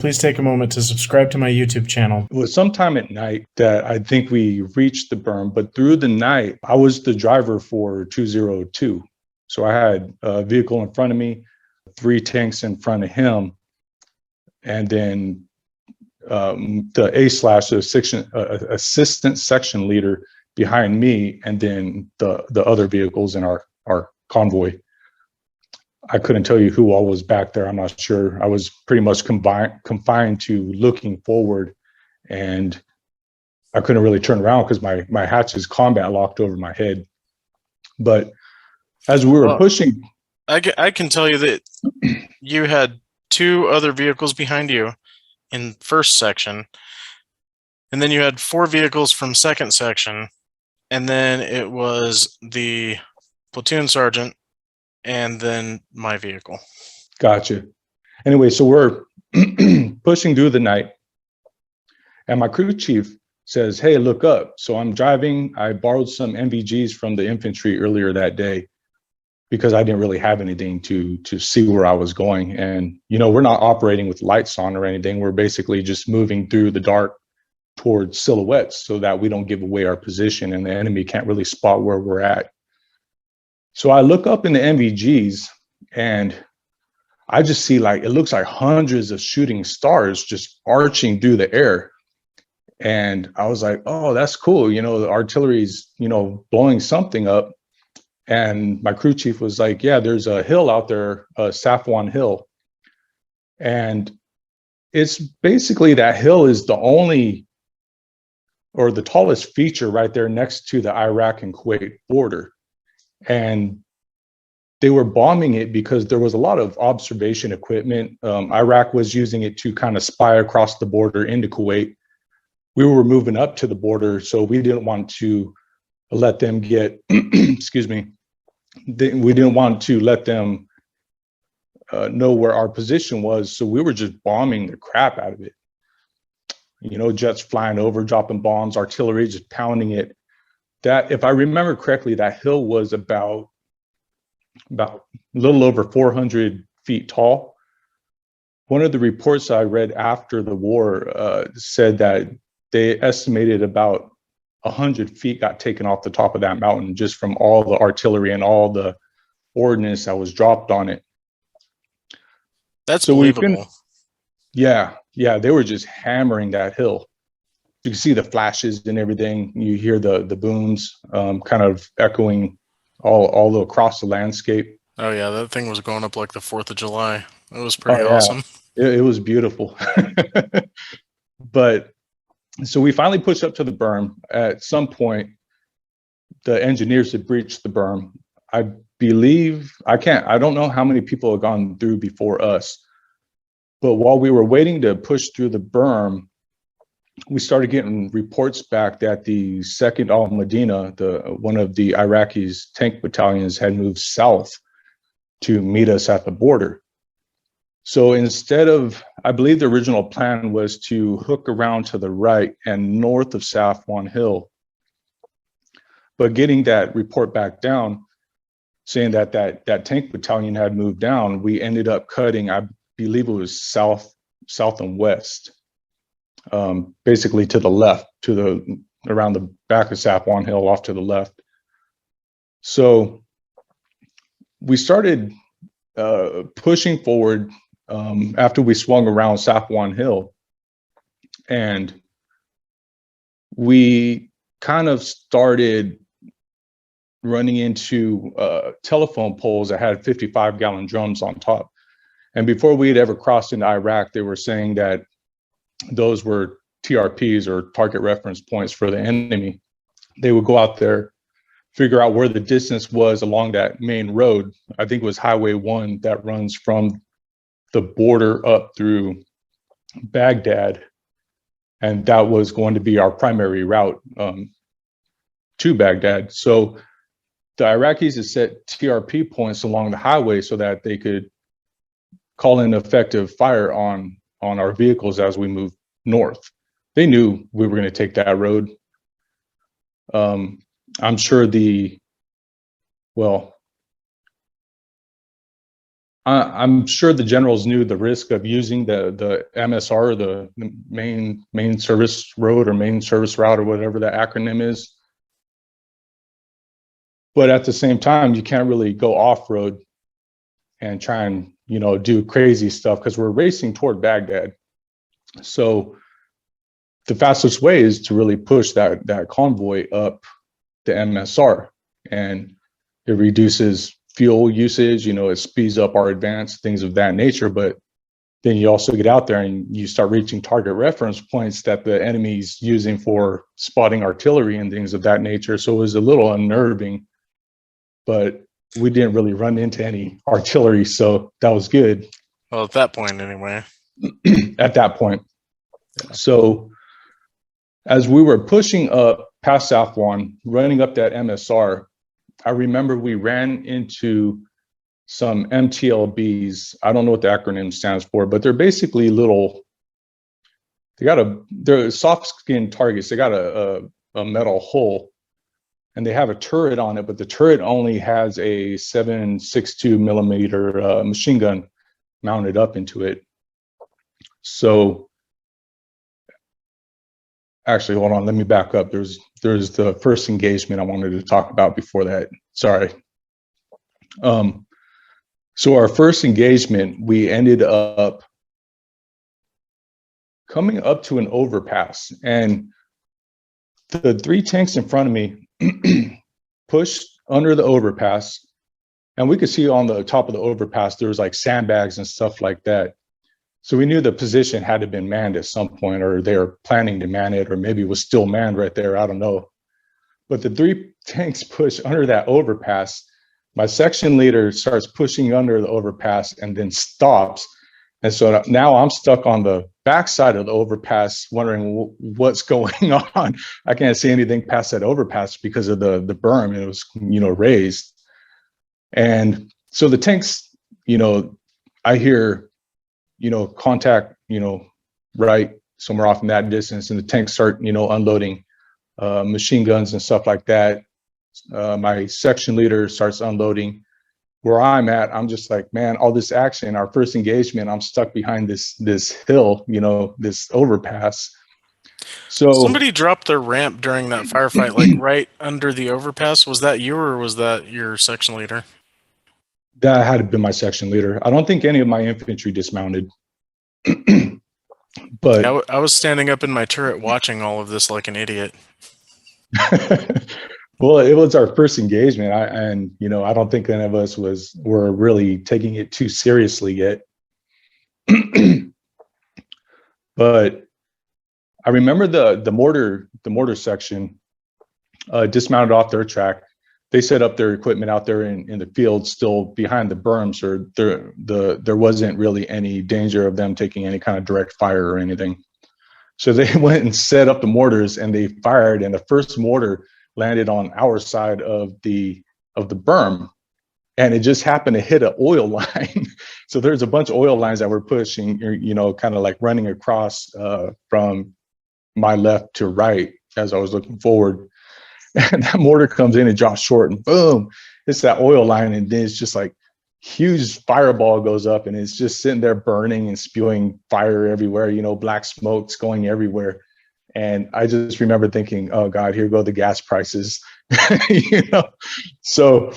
Please take a moment to subscribe to my YouTube channel. It was sometime at night that I think we reached the berm, but through the night, I was the driver for 202. So I had a vehicle in front of me, 3 tanks in front of him, and then the assistant section leader behind me, and then the other vehicles in our convoy. I couldn't tell you who all was back there. I'm not sure. I was pretty much confined to looking forward, and I couldn't really turn around because my hatches combat locked over my head. But as we were pushing, I can tell you that you had 2 other vehicles behind you in first section, and then you had 4 vehicles from second section, and then it was the platoon sergeant, and then my vehicle. Gotcha. Anyway, so we're pushing through the night, and my crew chief says, "Hey, look up." So I'm driving. I borrowed some NVGs from the infantry earlier that day because I didn't really have anything to see where I was going. And, you know, we're not operating with lights on or anything. We're basically just moving through the dark towards silhouettes so that we don't give away our position and the enemy can't really spot where we're at. So I look up in the NVGs and I just see, like, it looks like hundreds of shooting stars just arching through the air. And I was like, oh, that's cool. You know, the artillery's, you know, blowing something up. And my crew chief was like, yeah, there's a hill out there, Safwan Hill. And it's basically, that hill is the only, or the tallest feature right there next to the Iraq and Kuwait border. And they were bombing it because there was a lot of observation equipment. Iraq was using it to kind of spy across the border into Kuwait. We were moving up to the border, so we didn't want to let them get, excuse me, we didn't want to let them know where our position was. So we were just bombing the crap out of it. You know, jets flying over, dropping bombs, artillery just pounding it. That, if I remember correctly, that hill was about a little over 400 feet tall. One of the reports I read after the war said that they estimated about 100 feet got taken off the top of that mountain just from all the artillery and all the ordnance that was dropped on it. That's believable. Yeah, they were just hammering that hill. You can see the flashes and everything. You hear the booms kind of echoing all across the landscape. Oh yeah, that thing was going up like the 4th of July. It was pretty awesome. It was beautiful. But so we finally pushed up to the berm. At some point, the engineers had breached the berm. I believe, I don't know how many people had gone through before us. But while we were waiting to push through the berm, we started getting reports back that the 2nd Al-Medina, one of the Iraqis' tank battalions, had moved south to meet us at the border. So instead of, I believe the original plan was to hook around to the right and north of Safwan Hill. But getting that report back down, saying that tank battalion had moved down, we ended up cutting, I believe it was south and west. Basically to the left, around the back of Safwan Hill, off to the left. So we started pushing forward after we swung around Safwan Hill, and we kind of started running into telephone poles that had 55-gallon drums on top. And before we had ever crossed into Iraq, they were saying that those were TRPs, or target reference points, for the enemy. They would go out there, figure out where the distance was along that main road. I think it was Highway 1 that runs from the border up through Baghdad. And that was going to be our primary route to Baghdad. So the Iraqis had set TRP points along the highway so that they could call in effective fire on our vehicles as we move north. They knew we were going to take that road. I'm sure I'm sure the generals knew the risk of using the MSR, the main service road or main service route or whatever that acronym is. But at the same time, you can't really go off-road and try and, do crazy stuff because we're racing toward Baghdad. So the fastest way is to really push that convoy up the MSR, and it reduces fuel usage, it speeds up our advance, things of that nature. But then you also get out there and you start reaching target reference points that the enemy's using for spotting artillery and things of that nature. So it was a little unnerving, but we didn't really run into any artillery, so that was good. Well, at that point, anyway. At that point. So as we were pushing up past Safwan, running up that MSR, I remember we ran into some MTLBs. I don't know what the acronym stands for, but they're basically they're soft skin targets. They got a metal hull, and they have a turret on it, but the turret only has a 7.62 millimeter machine gun mounted up into it. So actually, hold on, let me back up. There's the first engagement I wanted to talk about before that. Sorry. So our first engagement, we ended up coming up to an overpass, and the 3 tanks in front of me pushed under the overpass, and we could see on the top of the overpass there was like sandbags and stuff like that. So we knew the position had to have been manned at some point, or they were planning to man it, or maybe it was still manned right there. I don't know. But the 3 tanks push under that overpass. My section leader starts pushing under the overpass and then stops. And so now I'm stuck on the backside of the overpass, wondering what's going on. I can't see anything past that overpass because of the berm. It was, raised. And so the tanks, I hear, contact, right somewhere off in that distance, and the tanks start, unloading machine guns and stuff like that. My section leader starts unloading. Where I'm at, I'm just like, man, all this action, our first engagement, I'm stuck behind this hill, this overpass. So somebody dropped their ramp during that firefight, like right under the overpass. Was that you, or was that your section leader? That had been my section leader. I don't think any of my infantry dismounted. But I was standing up in my turret watching all of this like an idiot. Well, it was our first engagement, I don't think any of us were really taking it too seriously yet. But I remember the mortar section dismounted off their track. They set up their equipment out there in the field, still behind the berms, or there wasn't really any danger of them taking any kind of direct fire or anything. So they went and set up the mortars, and they fired, and the first mortar landed on our side of the berm, and it just happened to hit an oil line. So there's a bunch of oil lines that were pushing, kind of like running across from my left to right as I was looking forward. And that mortar comes in and drops short, and boom, it's that oil line, and then it's just like huge fireball goes up, and it's just sitting there burning and spewing fire everywhere, black smoke's going everywhere. And I just remember thinking, oh God, here go the gas prices. So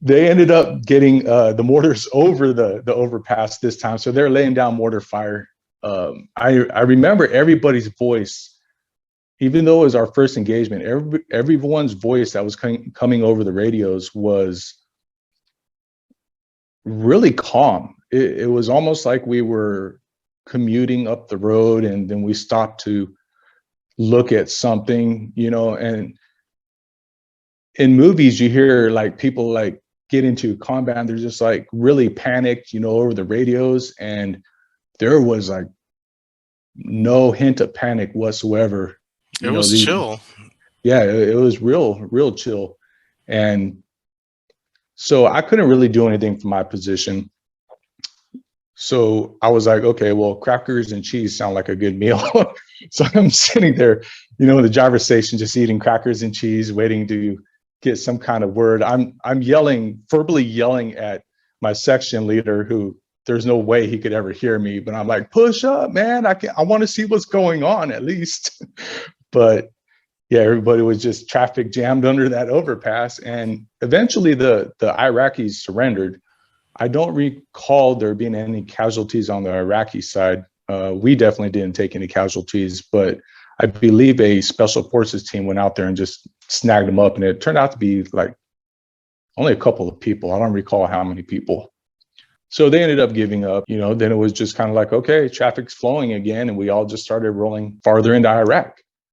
they ended up getting the mortars over the overpass this time. So they're laying down mortar fire. I remember everybody's voice, even though it was our first engagement, everyone's voice that was coming over the radios was really calm. It was almost like we were commuting up the road, and then we stopped to look at something, and in movies you hear like people like get into combat and they're just like really panicked, over the radios, and there was like no hint of panic whatsoever. It was chill. Yeah, it was real chill. And so I couldn't really do anything from my position. So I was like, okay, well, crackers and cheese sound like a good meal. So I'm sitting there, in the driver's station, just eating crackers and cheese, waiting to get some kind of word. I'm verbally yelling at my section leader, who there's no way he could ever hear me, but I'm like, push up, man. I want to see what's going on at least. But yeah, everybody was just traffic jammed under that overpass. And eventually the Iraqis surrendered. I don't recall there being any casualties on the Iraqi side. We definitely didn't take any casualties, but I believe a special forces team went out there and just snagged them up. And it turned out to be like only a couple of people. I don't recall how many people. So they ended up giving up. Then it was just kind of like, okay, traffic's flowing again. And we all just started rolling farther into Iraq.